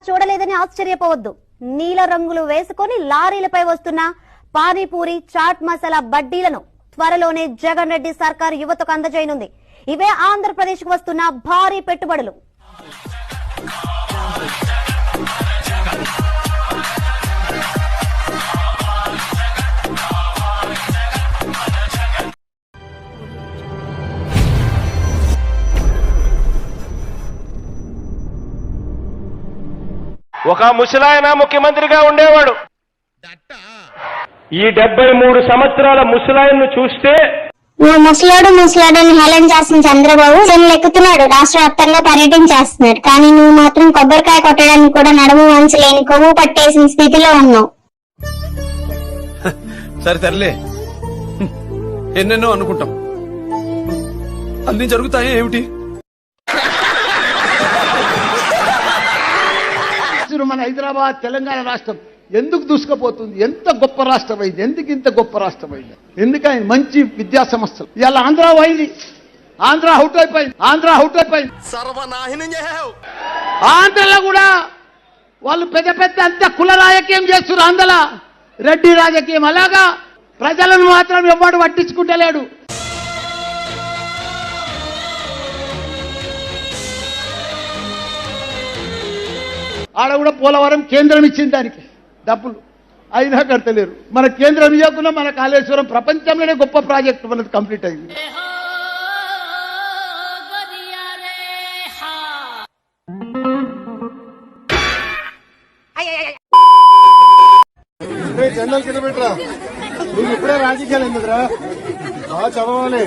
చూడలేదని ఆశ్చర్యపోవద్దు. నీల రంగులు వేసుకొని లారీలపై వస్తున్న పానీపూరి, చాట్ మసాలా బడ్డీలను త్వరలోనే జగన్ రెడ్డి సర్కార్ యువతకు అందజేయనుంది. ఇవే ఆంధ్రప్రదేశ్ కు వస్తున్న భారీ పెట్టుబడులు. ఒక ముసలాయన ముఖ్యమంత్రిగా ఉండేవాడు. ఈ 73 సంవత్సరాల ముసలాయన్ను చూస్తే ముసలాడని హేళన చేసిన చంద్రబాబు ఎక్కుతున్నాడు, రాష్ట్ర వ్యాప్తంగా పర్యటించేస్తున్నాడు. కానీ నువ్వు మాత్రం కొబ్బరికాయ కొట్టడానికి కూడా నడుము వంచలేని కొవ్వు పట్టేసిన స్థితిలో ఉన్నావు. సరే తరలే, ఎన్నెన్నో అనుకుంటాం, అన్ని జరుగుతాయి ఏమిటి? మన హైదరాబాద్ తెలంగాణ రాష్ట్రం ఎందుకు దూసుకుపోతుంది? ఎంత గొప్ప రాష్ట్రం అయింది, ఎందుకు ఇంత గొప్ప రాష్ట్రం అయింది? ఎందుకని మంచి విద్యా సంస్థలు. ఇవాళ ఆంధ్ర పోయింది, ఆంధ్ర అవుట్ అయిపోయింది, సర్వనాశనం చేశావు. ఆంధ్రలో కూడా వాళ్ళు పెద్ద పెద్ద అంత కుల రాజకీయం చేస్తున్నారు. ఆంధ్రలో రెడ్డి రాజకీయం. అలాగా ప్రజలను మాత్రం ఎవ్వడు పట్టించుకుంటలేడు. ఆడ కూడా పోలవరం కేంద్రం ఇచ్చింది, దానికి డబ్బులు అయినా కడతలేరు. మన కేంద్రం ఇవ్వకుండా మన కాళేశ్వరం ప్రపంచంలోనే గొప్ప ప్రాజెక్టు మనది కంప్లీట్ అయింది. జనరల్ కింద పెట్టరా, నువ్వు ఇప్పుడే రాజకీయాలు ఎందుకురా, బాగా చదవాలి.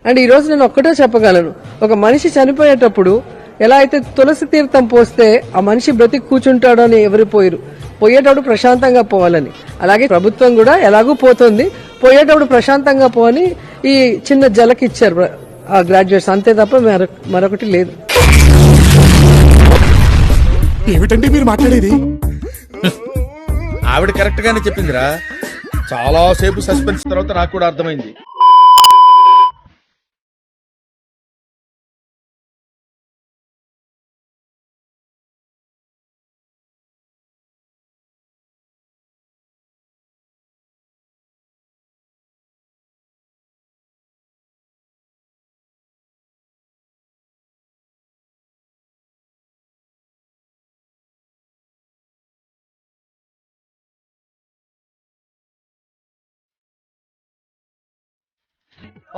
అండ్ ఈ రోజు నేను ఒక్కటే చెప్పగలను, ఒక మనిషి చనిపోయేటప్పుడు ఎలా అయితే తులసి తీర్థం పోస్తే ఆ మనిషి బ్రతికి కూర్చుంటాడో అని ఎవరు పోయేటప్పుడు ప్రశాంతంగా పోవాలని, అలాగే ప్రభుత్వం కూడా ఎలాగూ పోతుంది, పోయేటప్పుడు ప్రశాంతంగా పోని ఈ చిన్న జలకి ఇచ్చారు ఆ గ్రాడ్యుయేట్స్, అంతే తప్ప మరొకటి లేదు. ఏమిటండి మీరు మాట్లాడేది? ఆవిడ కరెక్ట్ గానే చెప్పిందిరా. చాలా సేపు సస్పెన్స్ తర్వాత నాకు కూడా అర్థమైంది.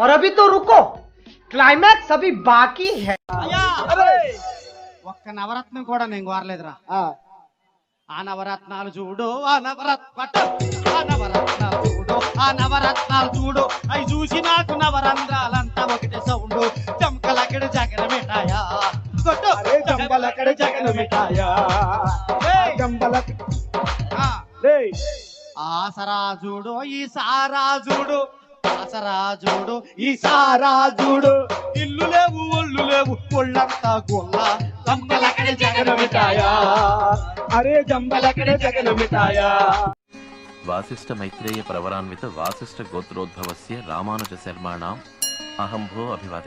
और अभी तो रुको, क्लाइमैक्स अभी बाकी है. ఒక్క నవరత్నం కూడా నేను కోరలేదురా. ఆ నవరత్నాలు చూడు, ఆ నవరత్నాలు చూడు, అవి చూసి నాకు నవరంధ్రాలంతా ఒకటి సౌండ్. జంకలక్కడ జగన మిఠాయా కొట్టు, జంకలక్కడ జగన మిఠాయా. ఆసరా చూడు, ఈ సారా చూడు, ఆసరా చూడు, ఈ సారా చూడు. ఇల్లు లేవు, ఒళ్ళు లేవు, ఒళ్ళంతా గొల్ల. జంబలక్కడ జగన మిఠాయా, అరే జంబలక్కడ జగన మిఠాయా. వాసిష్ఠ మైత్రేయ ప్రవరాన్విత వాసిష్ఠ గోత్రోద్భవస్య రామానుజ శర్మాణాం అహంభో అభివాది.